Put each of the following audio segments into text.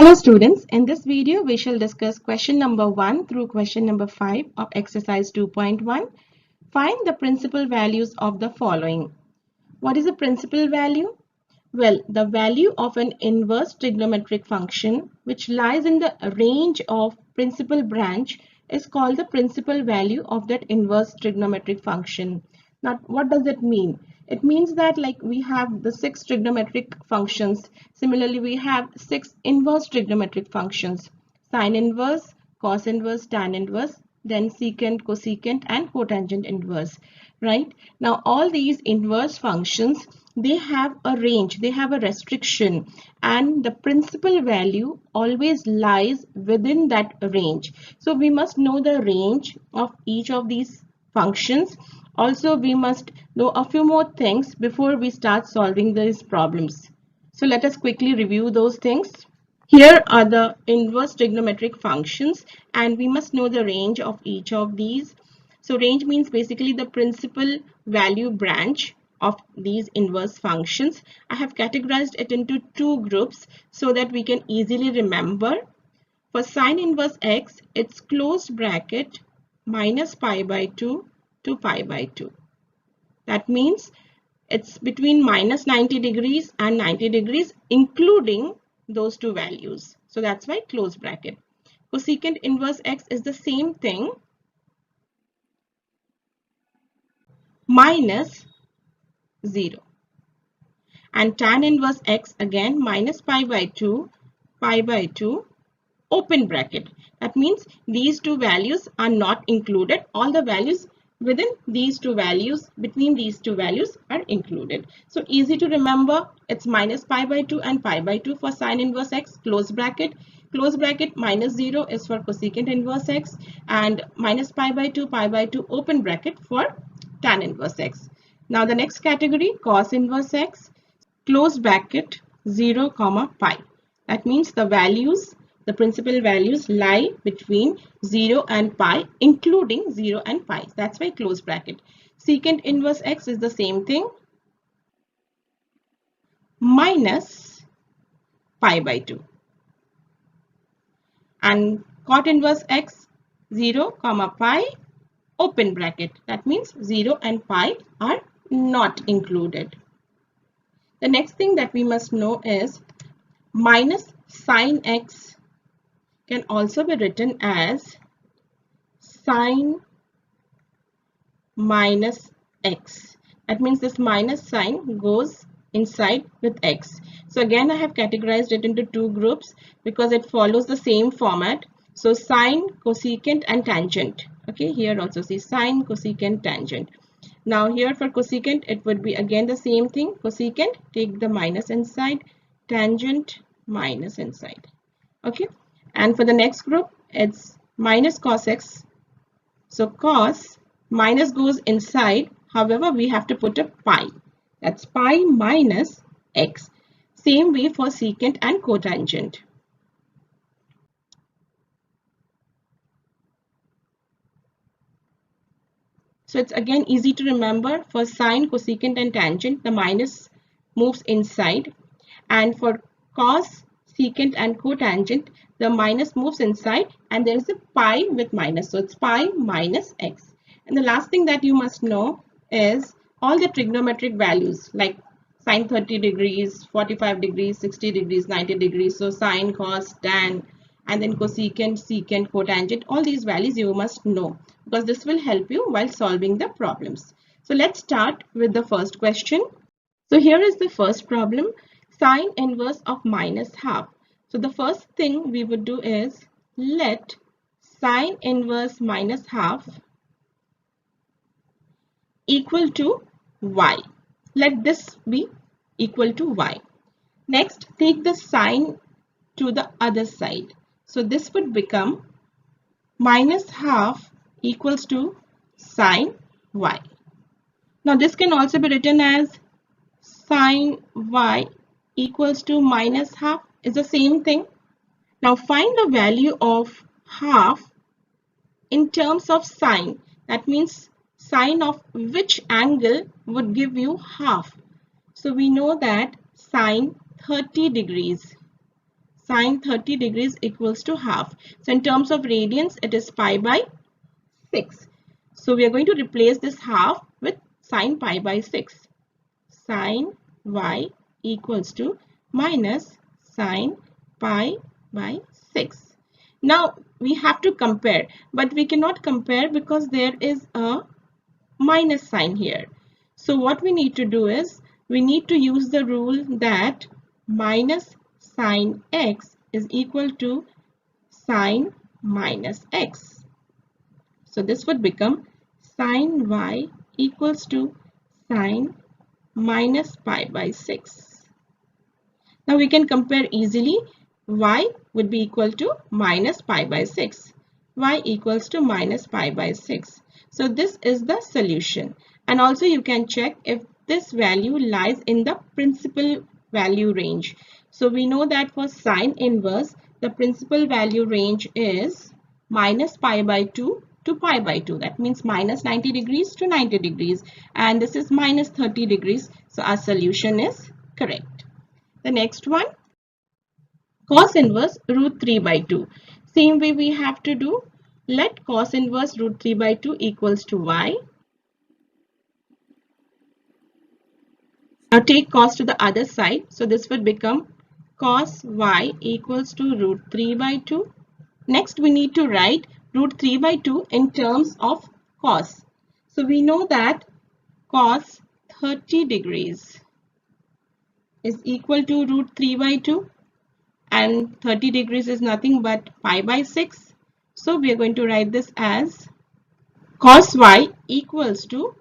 Hello students, in this video we shall discuss question number 1 through question number 5 of exercise 2.1. Find the principal values of the following. What is a principal value? Well, the value of an inverse trigonometric function which lies in the range of principal branch is called the principal value of that inverse trigonometric function. Now, what does it mean? It means that like we have the 6 trigonometric functions. Similarly, we have 6 inverse trigonometric functions. Sine inverse, cos inverse, tan inverse, then secant, cosecant and cotangent inverse. Right? Now, all these inverse functions, they have a range, they have a restriction, and the principal value always lies within that range. So we must know the range of each of these functions. Also, we must know a few more things before we start solving these problems. So let us quickly review those things. Here are the inverse trigonometric functions, and we must know the range of each of these. So range means basically the principal value branch of these inverse functions. I have categorized it into two groups so that we can easily remember. For sine inverse x, it's closed bracket minus pi by 2 to pi by 2. That means it's between minus 90 degrees and 90 degrees, including those two values. So that's why close bracket. Cosecant inverse x is the same thing, minus 0. And tan inverse x again minus pi by 2, open bracket. That means these two values are not included. All the values within these two values, between these two values are included. So easy to remember, it's minus pi by 2 and pi by 2 for sine inverse x, close bracket. Close bracket minus 0 is for cosecant inverse x, and minus pi by 2 open bracket for tan inverse x. Now the next category, cos inverse x, close bracket 0 comma pi. That means the values, the principal values lie between 0 and pi, including 0 and pi. That's why close bracket. Secant inverse x is the same thing, minus pi by 2. And cot inverse x 0 comma pi, open bracket. That means 0 and pi are not included. The next thing that we must know is minus sine x can also be written as sine minus x. That means this minus sign goes inside with x. So again, I have categorized it into two groups because it follows the same format. So sine, cosecant and tangent. Okay, here also see sine, cosecant, tangent. Now here for cosecant, it would be again the same thing. Cosecant, take the minus inside, tangent, minus inside. Okay, and for the next group, it's minus cos x. So cos, minus goes inside. However, we have to put a pi. That's pi minus x. Same way for secant and cotangent. So it's again easy to remember. For sine, cosecant and tangent, the minus moves inside. And for cos, secant and cotangent, the minus moves inside and there is a pi with minus. So it's pi minus x. And the last thing that you must know is all the trigonometric values like sine 30 degrees, 45 degrees, 60 degrees, 90 degrees. So sine, cos, tan, and then cosecant, secant, cotangent, all these values you must know because this will help you while solving the problems. So let's start with the first question. So here is the first problem, sine inverse of minus half. So the first thing we would do is let sine inverse minus half equal to y. Let this be equal to y. Next, take the sine to the other side. So this would become minus half equals to sine y. Now this can also be written as sine y equals to minus half, is the same thing. Now find the value of half in terms of sine. That means sine of which angle would give you half. So we know that sine 30 degrees. sine 30 degrees equals to half. So in terms of radians, it is pi by 6. So we are going to replace this half with sine pi by 6. Sine y equals to minus sine pi by 6. Now we have to compare, but we cannot compare because there is a minus sign here. So what we need to do is we need to use the rule that minus sine x is equal to sine minus x. So this would become sine y equals to sine minus pi by 6. Now we can compare easily. Y would be equal to minus pi by 6. Y equals to minus pi by 6. So this is the solution. And also you can check if this value lies in the principal value range. So we know that for sine inverse, the principal value range is minus pi by 2 to pi by 2. That means minus 90 degrees to 90 degrees. And this is minus 30 degrees. So our solution is correct. The next one, cos inverse root 3 by 2. Same way we have to do. Let cos inverse root 3 by 2 equals to y. Now take cos to the other side. So this would become cos y equals to root 3 by 2. Next we need to write root 3 by 2 in terms of cos. So we know that cos 30 degrees is equal to root 3 by 2. And 30 degrees is nothing but pi by 6. So we are going to write this as cos y equals to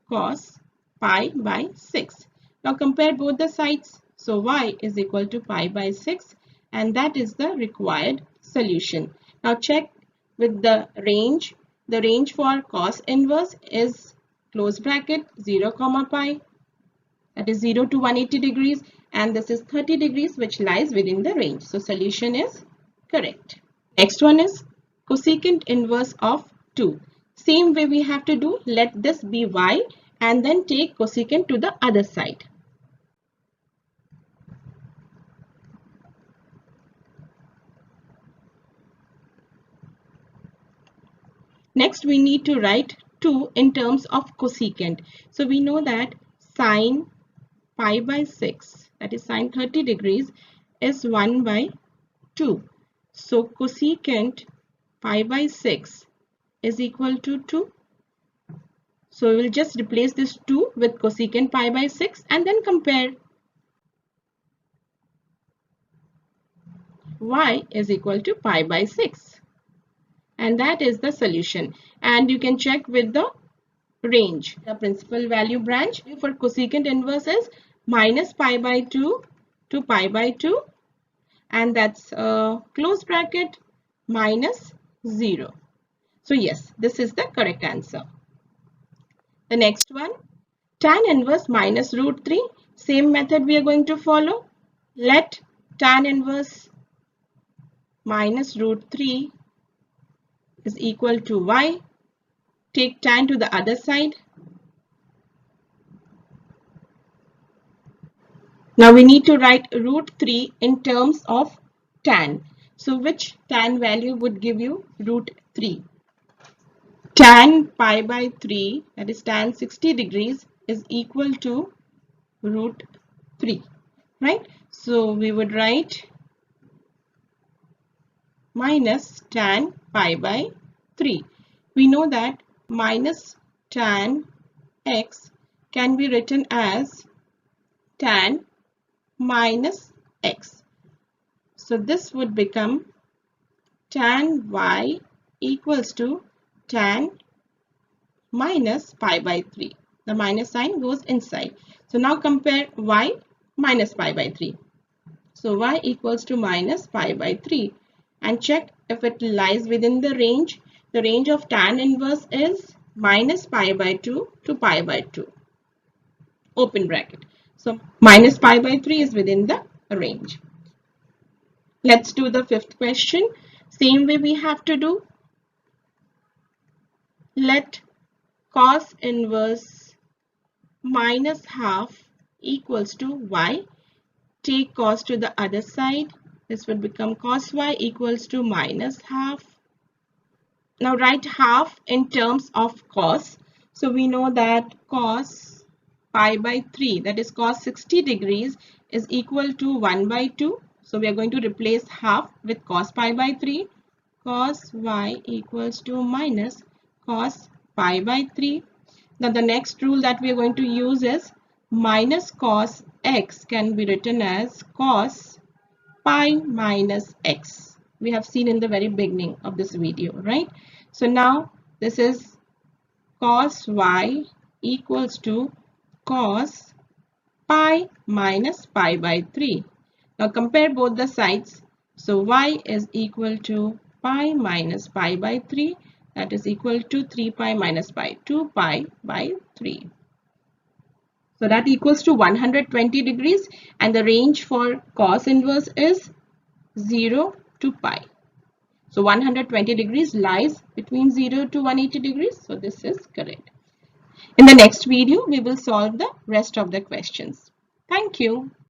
cos pi by 6. Now compare both the sides. So y is equal to pi by 6 and that is the required solution. Now check with the range. The range for cos inverse is close bracket 0 comma pi, that is 0 to 180 degrees, and this is 30 degrees which lies within the range. So solution is correct. Next one is cosecant inverse of 2. Same way we have to do. Let this be y and then take cosecant to the other side. Next we need to write 2 in terms of cosecant. So we know that sine pi by 6, that is sine 30 degrees, is 1 by 2. So cosecant pi by 6 is equal to 2. So we will just replace this 2 with cosecant pi by 6 and then compare. Y is equal to pi by 6. And that is the solution. And you can check with the range. The principal value branch for cosecant inverse is minus pi by 2 to pi by 2. And that's close bracket minus 0. So yes, this is the correct answer. The next one, tan inverse minus root 3. Same method we are going to follow. Let tan inverse minus root 3 is equal to y. Take tan to the other side. Now we need to write root 3 in terms of tan. So which tan value would give you root 3? Tan pi by 3, that is tan 60 degrees, is equal to root 3, right? So we would write minus tan pi by 3. We know that minus tan x can be written as tan minus x. So this would become tan y equals to tan minus pi by 3. The minus sign goes inside. So now compare y minus pi by 3. So y equals to minus pi by 3 and check if it lies within the range. The range of tan inverse is minus pi by 2 to pi by 2. Open bracket. So minus pi by 3 is within the range. Let's do the fifth question. Same way we have to do. Let cos inverse minus half equals to y. Take cos to the other side. This would become cos y equals to minus half. Now write half in terms of cos. So we know that cos pi by 3, that is cos 60 degrees, is equal to 1 by 2. So we are going to replace half with cos pi by 3. Cos y equals to minus cos pi by 3. Now the next rule that we are going to use is minus cos x can be written as cos pi minus x. We have seen in the very beginning of this video, right? So now this is cos y equals to cos pi minus pi by 3. Now compare both the sides. So y is equal to pi minus pi by 3, that is equal to 3 pi minus pi, 2 pi by 3. So that equals to 120 degrees, and the range for cos inverse is 0 to pi. So 120 degrees lies between 0 to 180 degrees. So this is correct. In the next video, we will solve the rest of the questions. Thank you.